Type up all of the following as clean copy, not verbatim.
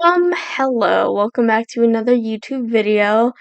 Hello, welcome back to another YouTube video.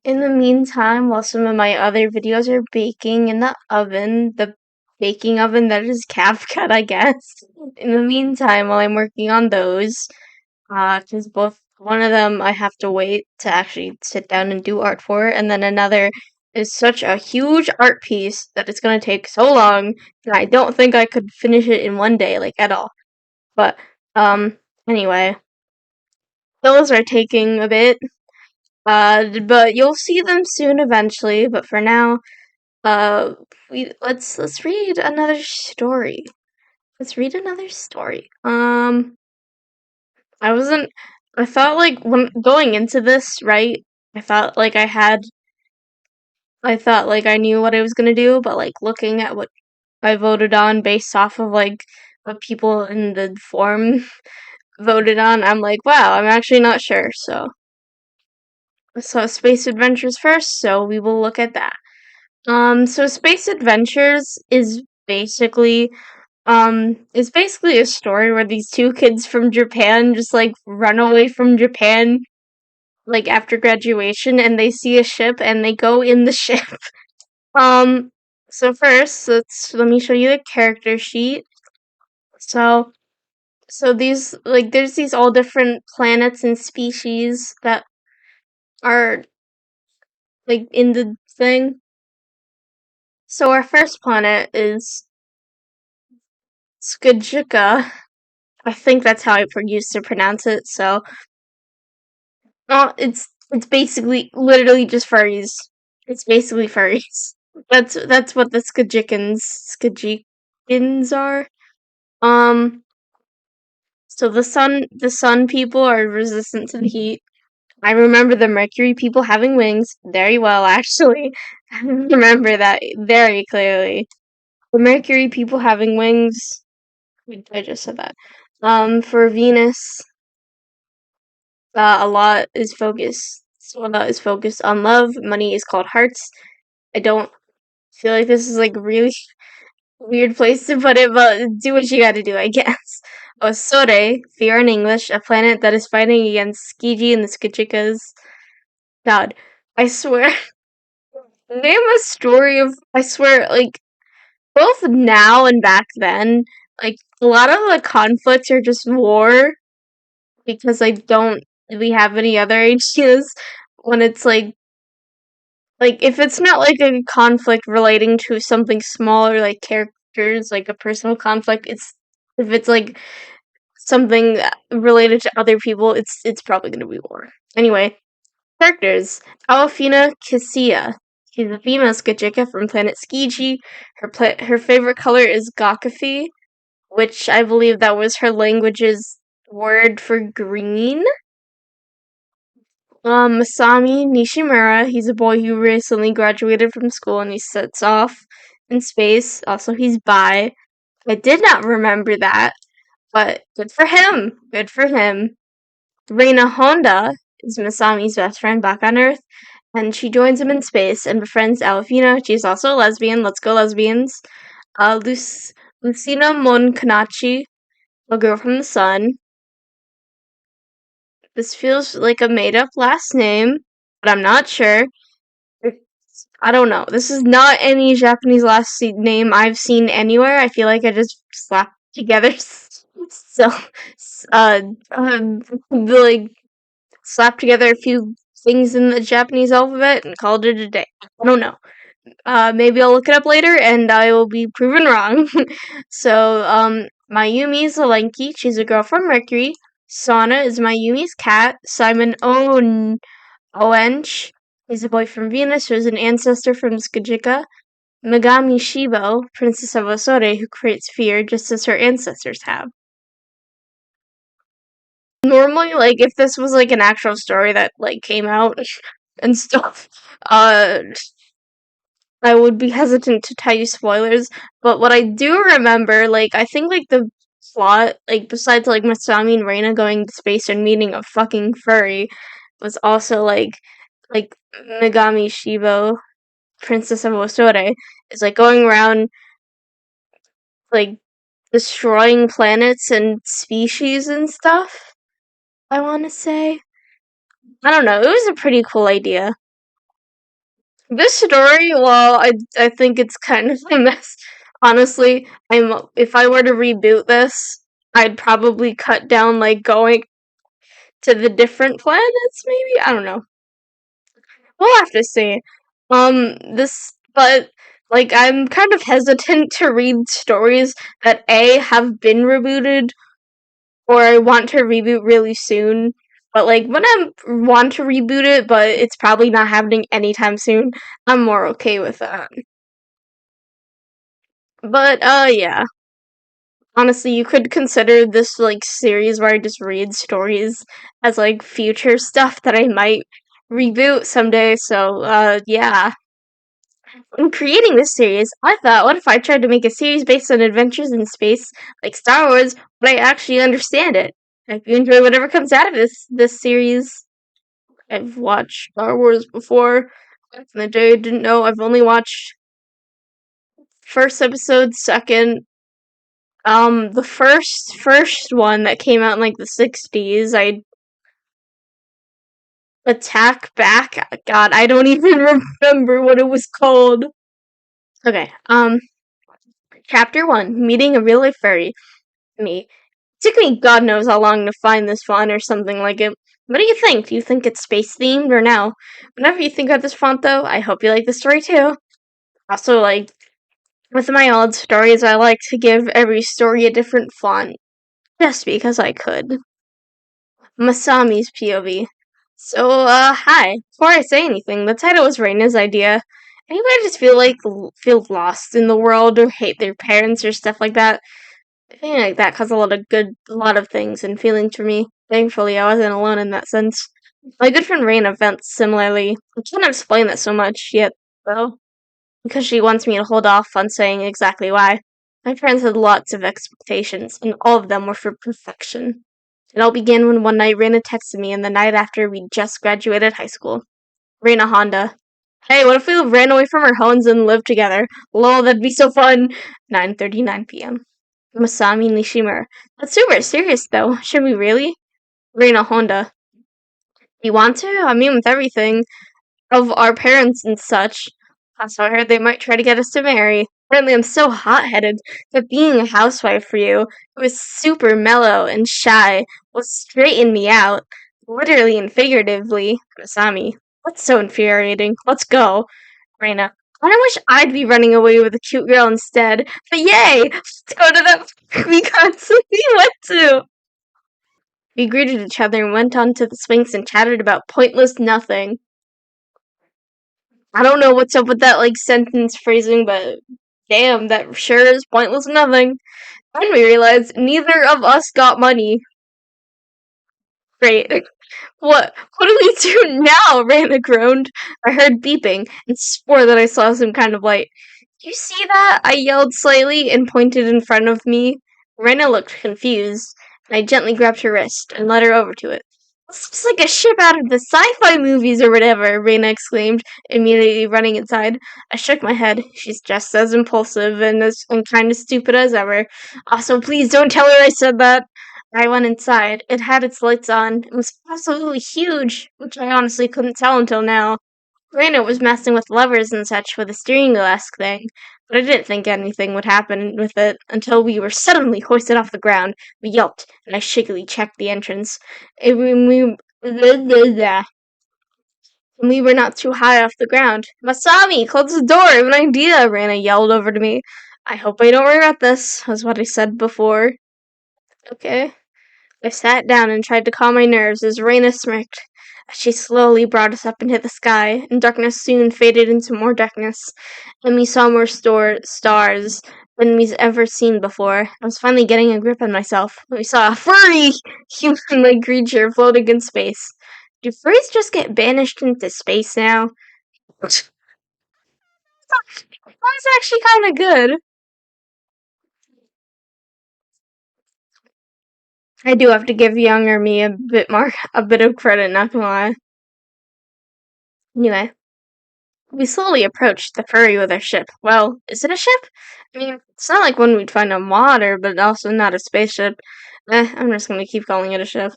In the meantime, while some of my other videos are baking in the oven, the baking oven that is CapCut, I guess. In the meantime, while I'm working on those, because both one of them I have to wait to actually sit down and do art for, and then another is such a huge art piece that it's gonna take so long, and I don't think I could finish it in one day, like at all. But, anyway. Those are taking a bit, but you'll see them soon eventually. But for now, uh, let's read another story. Let's read another story. I wasn't. I thought like when going into this, right? I thought like I had. I thought like I knew what I was gonna do, but like looking at what I voted on based off of like what people in the forum voted on, I'm like, wow, I'm actually not sure. So space adventures first, so we will look at that. So Space Adventures is basically a story where these two kids from Japan just like run away from Japan like after graduation and they see a ship and they go in the ship. Um so first, let me show you the character sheet. So these like there's these all different planets and species that are like in the thing. So our first planet is Skajika. I think that's how I used to pronounce it. So, it's basically literally just furries. It's basically furries. That's what the Skajikans are. Um, so the sun people are resistant to the heat. I remember the Mercury people having wings very well, actually. I remember that very clearly. The Mercury people having wings. I just said that. For Venus, a lot is focused on love. Money is called hearts. I don't feel like this is like a really weird place to put it, but do what you gotta do, I guess. Osore, fear in English, a planet that is fighting against Skiji and the Skichikas. God, I swear. Name a story of, I swear, like, both now and back then, like, a lot of the conflicts are just war because I don't really have any other ideas when it's like if it's not like a conflict relating to something smaller like characters, like a personal conflict, if it's like something related to other people, it's probably gonna be war. Anyway, characters. Alfina Kissia. She's a female Skajika from planet Skiji. Her favorite color is Gakafi, which I believe that was her language's word for green. Masami Nishimura, he's a boy who recently graduated from school and he sets off in space. Also, he's bi. I did not remember that, but good for him. Good for him. Reina Honda is Masami's best friend back on Earth, and she joins him in space and befriends Alfina. She's also a lesbian. Let's go, lesbians. Lucina Monkanachi, a girl from the sun. This feels like a made up last name, but I'm not sure. I don't know. This is not any Japanese last name I've seen anywhere. I feel like I just slapped together so like slapped together a few things in the Japanese alphabet and called it a day. I don't know. Maybe I'll look it up later and I will be proven wrong. So, Mayumi is a Lenki. She's a girl from Mercury. Sana is Mayumi's cat. Simon Owench is a boy from Venus who is an ancestor from Skajika. Megami Shibo, Princess of Osore, who creates fear just as her ancestors have. Normally, like, if this was, like, an actual story that, like, came out and stuff, uh, I would be hesitant to tell you spoilers, but what I do remember, like, I think, like, the plot, like, besides, like, Masami and Reina going to space and meeting a fucking furry, was also, like, Megami Shibo, Princess of Osore, is, like, going around, like, destroying planets and species and stuff. I want to say. I don't know. It was a pretty cool idea. This story, well, I think it's kind of a mess. Honestly, if I were to reboot this, I'd probably cut down like going to the different planets. Maybe I don't know. We'll have to see. But like, I'm kind of hesitant to read stories that have been rebooted or I want to reboot really soon. But like when I want to reboot it, but it's probably not happening anytime soon, I'm more okay with that. But yeah. Honestly, you could consider this like series where I just read stories as like future stuff that I might reboot someday. So yeah. In creating this series, I thought, what if I tried to make a series based on adventures in space, like Star Wars, but I actually understand it? I hope you enjoy whatever comes out of this series. I've watched Star Wars before. Back in the day, I didn't know. I've only watched first episode, second. The first one that came out in like the 60s. I Attack Back. God, I don't even remember what it was called. Okay. Chapter one: Meeting a real life furry. Me. Took me God knows how long to find this font or something like it. What do you think? Do you think it's space themed or no? Whenever you think of this font, though, I hope you like the story too. Also, like, with my old stories, I like to give every story a different font, just because I could. Masami's POV. So, hi. Before I say anything, the title was Reina's idea. Anybody just feel lost in the world or hate their parents or stuff like that? I think like that caused a lot of things and feelings for me. Thankfully, I wasn't alone in that sense. My good friend Raina felt similarly. I can't explain that so much yet, though, because she wants me to hold off on saying exactly why. My parents had lots of expectations, and all of them were for perfection. It all began when one night Raina texted me, and the night after we just graduated high school. Raina Honda. Hey, what if we ran away from our homes and lived together? Lol, that'd be so fun. 9:39 p.m. Masami Nishimura. That's super serious, though. Should we really? Reina Honda. You want to? I mean, with everything of our parents and such. Also, I heard they might try to get us to marry. Apparently, I'm so hot-headed that being a housewife for you, who is super mellow and shy, will straighten me out. Literally and figuratively. Masami. That's so infuriating. Let's go. Reina. I wish I'd be running away with a cute girl instead. But yay! Let's go to that we constantly went to. We greeted each other and went on to the swings and chatted about pointless nothing. I don't know what's up with that like sentence phrasing, but damn, that sure is pointless nothing. Then we realized neither of us got money. Great. What do we do now? Rana groaned. I heard beeping and swore that I saw some kind of light. You see that? I yelled slightly and pointed in front of me. Rena looked confused, and I gently grabbed her wrist and led her over to it. This looks like a ship out of the sci-fi movies or whatever, Rena exclaimed, immediately running inside. I shook my head. She's just as impulsive and kind of stupid as ever. Also, please don't tell her I said that. I went inside. It had its lights on. It was absolutely huge, which I honestly couldn't tell until now. Rena was messing with levers and such with a steering wheel-esque thing, but I didn't think anything would happen with it until we were suddenly hoisted off the ground. We yelped, and I shakily checked the entrance. When we were not too high off the ground. Masami, close the door! I have an idea! Rena yelled over to me. I hope I don't regret this, was what I said before. Okay. I sat down and tried to calm my nerves as Raina smirked. She slowly brought us up into the sky, and darkness soon faded into more darkness, and we saw more stars than we've ever seen before. I was finally getting a grip on myself. We saw a furry, human-like creature floating in space. Do furries just get banished into space now? That's actually kind of good. I do have to give younger me a bit of credit, not gonna lie. Anyway. We slowly approached the furry with our ship. Well, is it a ship? I mean, it's not like one we'd find on water, but also not a spaceship. I'm just gonna keep calling it a ship.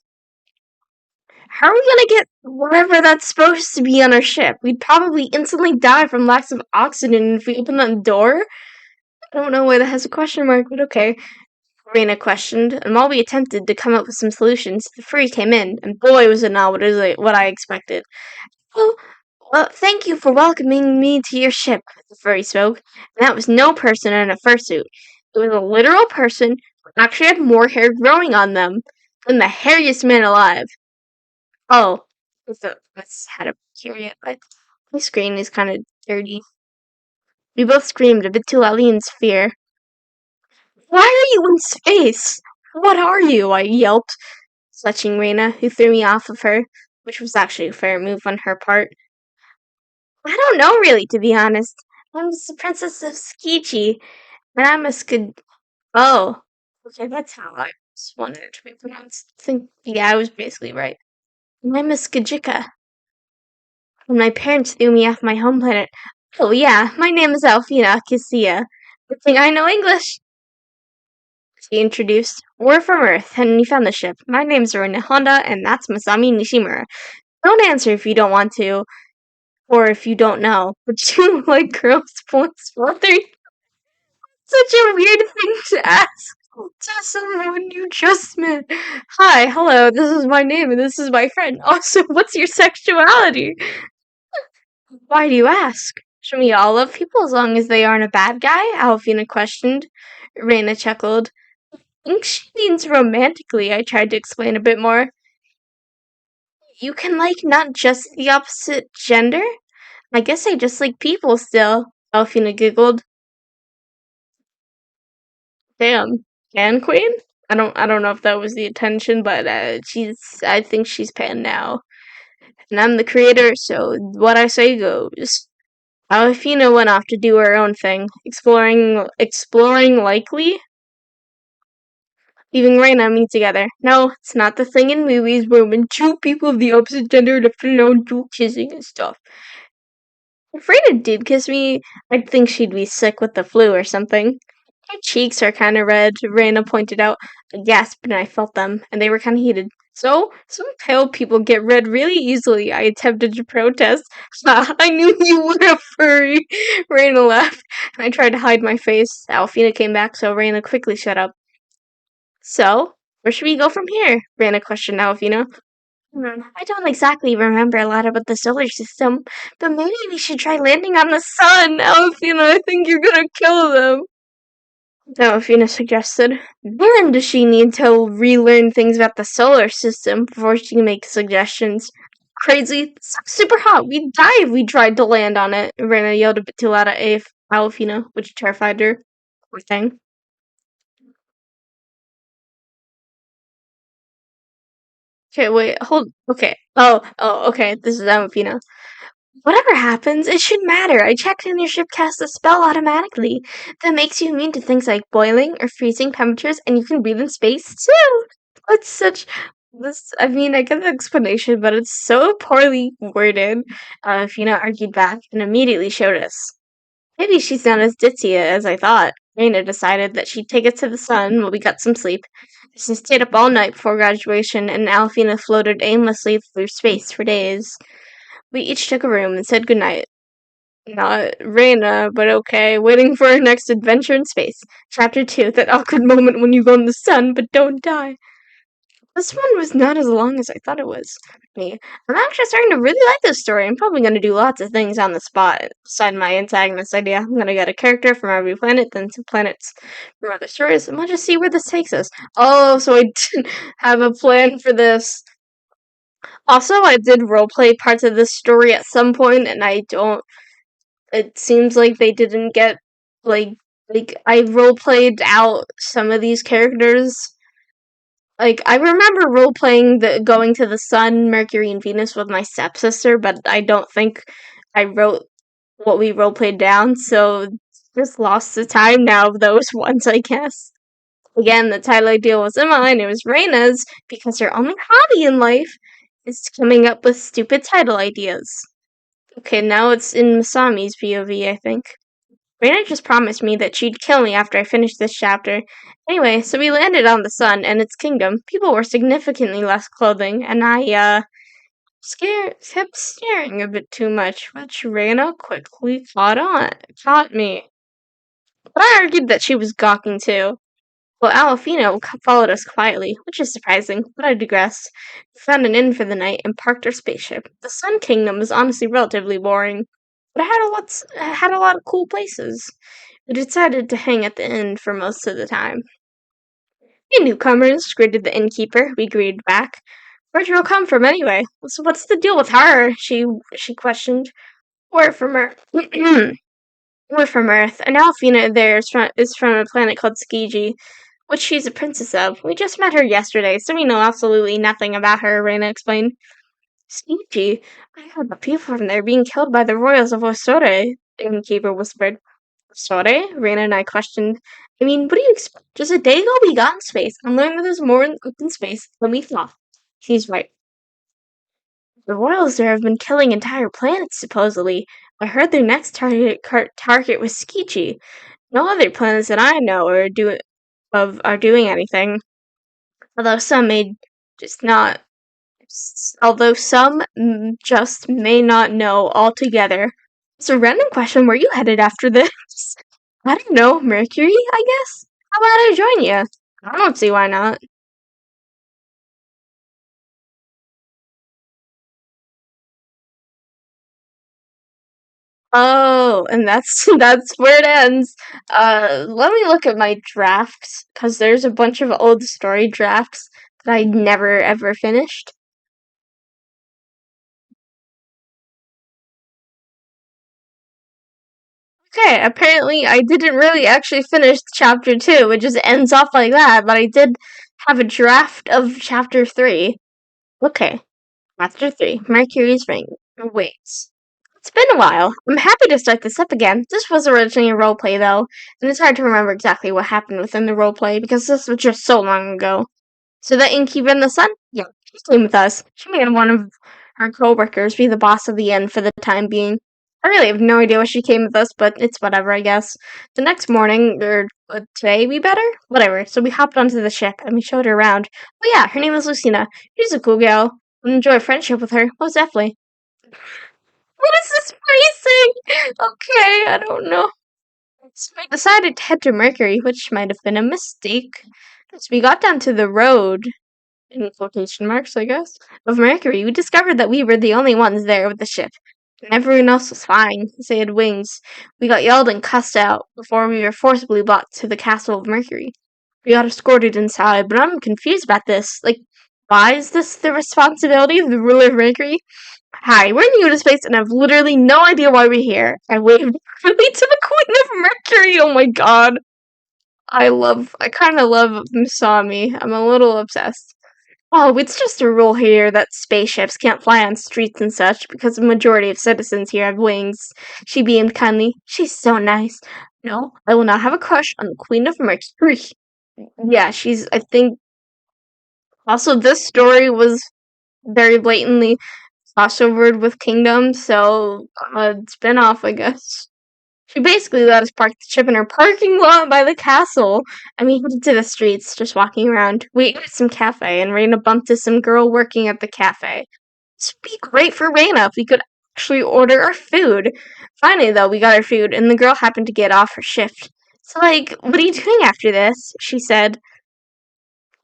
How are we gonna get whatever that's supposed to be on our ship? We'd probably instantly die from lack of oxygen if we open that door. I don't know why that has a question mark, but okay. Rena questioned, and while we attempted to come up with some solutions, the furry came in, and boy was it not what I expected. Oh, well, thank you for welcoming me to your ship, the furry spoke. And that was no person in a fursuit. It was a literal person who actually had more hair growing on them than the hairiest man alive. Oh, that's had a period, but my screen is kind of dirty. We both screamed a bit too loudly in fear. Why are you in space? What are you? I yelped, clutching Rena, who threw me off of her, which was actually a fair move on her part. I don't know really, to be honest. I'm the Princess of Skichi, and I'm a Skid. Oh, okay, that's how I just wanted it to be pronounced. I think, yeah, I was basically right. And I'm a Skajika. When my parents threw me off my home planet. Oh, yeah, my name is Alfina Kisia. Good thing I know English, she introduced. We're from Earth, and you found the ship. My name's Rona Honda, and that's Masami Nishimura. Don't answer if you don't want to, or if you don't know. Would you like girls points for three? Such a weird thing to ask to someone you just met. Hi, hello, this is my name and this is my friend. Also, what's your sexuality? Why do you ask? Should we all love people as long as they aren't a bad guy? Alfina questioned. Raina chuckled. I think she means romantically, I tried to explain a bit more. You can like not just the opposite gender? I guess I just like people still, Alfina giggled. Damn, Pan Queen? I don't know if that was the intention, but I think she's Pan now. And I'm the creator, so what I say goes. Alfina went off to do her own thing, exploring likely, leaving Raina and me together. No, it's not the thing in movies where when two people of the opposite gender left alone do kissing and stuff. If Raina did kiss me, I'd think she'd be sick with the flu or something. Her cheeks are kind of red, Raina pointed out. I gasped and I felt them, and they were kind of heated. So, some pale people get red really easily, I attempted to protest. I knew you were a furry, Raina laughed, and I tried to hide my face. Alfina came back, so Raina quickly shut up. So, where should we go from here? Raina questioned Alfina. I don't exactly remember a lot about the solar system, but maybe we should try landing on the sun, Alfina. I think you're gonna kill them. Delphina suggested. Then does she need to relearn things about the solar system before she can make suggestions? Crazy. It's super hot. We'd die if we tried to land on it. Rena yelled a bit too loud at Alfina, which terrified her. Poor thing. Okay, wait, hold. Okay. Okay. This is Alfina. Whatever happens, it shouldn't matter. I checked and your ship casts a spell automatically that makes you immune to things like boiling or freezing temperatures, and you can breathe in space too. That's such this. I mean, I get the explanation, but it's so poorly worded. Fina argued back and immediately showed us. Maybe she's not as ditzy as I thought. Raina decided that she'd take us to the sun while we got some sleep. She stayed up all night before graduation, and Alfina floated aimlessly through space for days. We each took a room and said goodnight. Not Reyna, but okay. Waiting for our next adventure in space. Chapter 2, that awkward moment when you go in the sun but don't die. This one was not as long as I thought it was. Me. I'm actually starting to really like this story. I'm probably going to do lots of things on the spot. Beside my antagonist idea, I'm going to get a character from every planet, then some planets from other stories, and we'll just see where this takes us. Oh, so I didn't have a plan for this. Also, I did roleplay parts of this story at some point, and I don't. It seems like they didn't get like I roleplayed out some of these characters. Like I remember roleplaying the going to the sun, Mercury, and Venus with my stepsister, but I don't think I wrote what we roleplayed down. So just lost the time now of those ones, I guess. Again, the title idea wasn't mine; it was Raina's because her only hobby in life is coming up with stupid title ideas. Okay, now it's in Masami's POV, I think. Raina just promised me that she'd kill me after I finished this chapter. Anyway, so we landed on the sun and its kingdom. People wore significantly less clothing, and kept staring a bit too much, which Raina quickly caught me. But I argued that she was gawking too. Well, Alafino followed us quietly, which is surprising, but I digress. We found an inn for the night and parked our spaceship. The Sun Kingdom was honestly relatively boring, but it had a lot of cool places. We decided to hang at the inn for most of the time. "Hey, newcomers," greeted the innkeeper. We greeted back. "Where'd you all come from, anyway? So what's the deal with her?" she questioned. "We're from Earth." "We're from Earth, and Alfina there is from a planet called Skiji, which she's a princess of. We just met her yesterday, so we know absolutely nothing about her," Reina explained. "Skiji? I heard about people from there being killed by the royals of Osore," the innkeeper whispered. "Osore?" Reina and I questioned. "I mean, what do you expect? Just a day ago we got in space and learned that there's more in open space than we thought." She's right. The royals there have been killing entire planets, supposedly. I heard their next target was Skiji. No other planets that I know are doing anything. Although some may just not. Although some just may not know altogether. It's a random question. Where you headed after this? I don't know. Mercury, I guess. How about I join you? I don't see why not. Oh, and that's that's where it ends. Let me look at my drafts because there's a bunch of old story drafts that I never ever finished. Okay, apparently I didn't really actually finish chapter 2. It just ends off like that, but I did have a draft of chapter 3. Okay, chapter 3, Mercury's Ring. Wait. It's been a while. I'm happy to start this up again. This was originally a roleplay, though, and it's hard to remember exactly what happened within the roleplay because this was just so long ago. So the innkeeper in the sun? Yeah, she came with us. She made one of her co-workers be the boss of the inn for the time being. I really have no idea why she came with us, but it's whatever, I guess. The next morning, or today, we better? Whatever. So we hopped onto the ship and we showed her around. Oh yeah, her name is Lucina. She's a cool gal. Would enjoy a friendship with her, most definitely. What is this phrasing? Okay, I don't know. So we decided to head to Mercury, which might have been a mistake. As we got down to the road, in quotation marks, I guess, of Mercury, we discovered that we were the only ones there with the ship. And everyone else was fine, as they had wings. We got yelled and cussed out before we were forcibly brought to the castle of Mercury. We got escorted inside, but I'm confused about this. Like, why is this the responsibility of the ruler of Mercury? "Hi, we're new to space and have literally no idea why we're here." I waved quickly to the Queen of Mercury. Oh my god. I kind of love Masami. I'm a little obsessed. "Oh, it's just a rule here that spaceships can't fly on streets and such because the majority of citizens here have wings." She beamed kindly. "She's so nice. No, I will not have a crush on the Queen of Mercury." Yeah, I think, also this story was very blatantly crossovered with Kingdom, so spin-off, I guess. She basically let us park the ship in her parking lot by the castle, and we headed to the streets, just walking around. We ate at some cafe, and Raina bumped into some girl working at the cafe. This would be great for Raina if we could actually order our food. Finally, though, we got our food, and the girl happened to get off her shift. "So, like, what are you doing after this?" she said.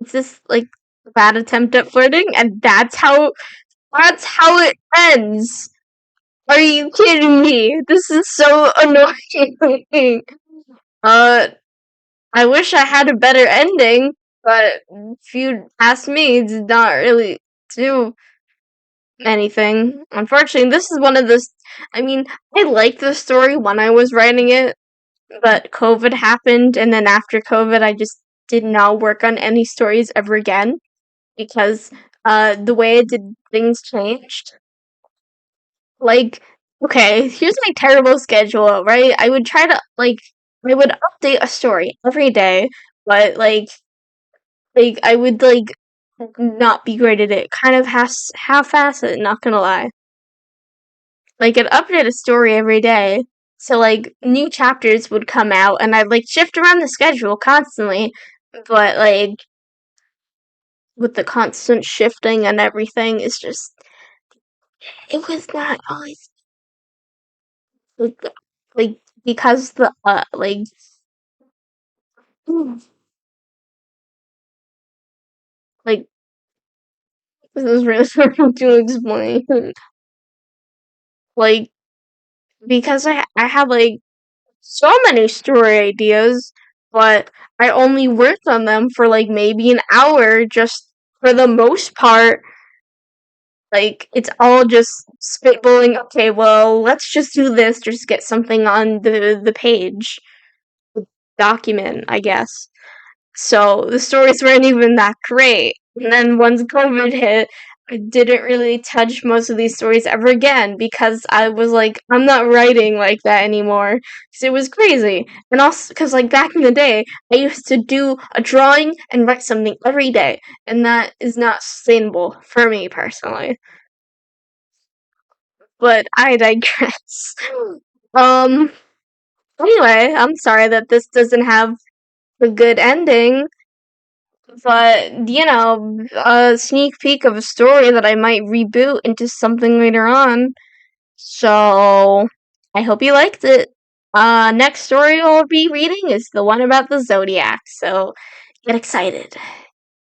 "Is this, like, a bad attempt at flirting?" And that's how it ends. Are you kidding me? This is so annoying. Uh, I wish I had a better ending, but if you ask me, it did not really do anything. Unfortunately, this is one of those. I mean, I liked the story when I was writing it, but COVID happened, and then after COVID, I just did not work on any stories ever again because the way I did things changed. Like, okay, here's my terrible schedule, right? I would try to, like, I would update a story every day, but, I would, not be great at it. Kind of half-ass it, not gonna lie. Like, I'd update a story every day, So like new chapters would come out, and I'd like shift around the schedule constantly. But like with the constant shifting and everything, it's just it was not always like like because the like this is really hard to explain. Like because I have like so many story ideas, but I only worked on them for like maybe an hour. Just for the most part, like it's all just spitballing. Okay, well, let's just do this. Just get something on the page, the document, I guess. So the stories weren't even that great. And then once COVID hit, I didn't really touch most of these stories ever again because I was like, I'm not writing like that anymore. Because it was crazy. And also, because like back in the day, I used to do a drawing and write something every day. And that is not sustainable for me personally. But I digress. um, anyway, I'm sorry that this doesn't have a good ending. But, a sneak peek of a story that I might reboot into something later on. So, I hope you liked it. Next story we'll be reading is the one about the Zodiac, so get excited.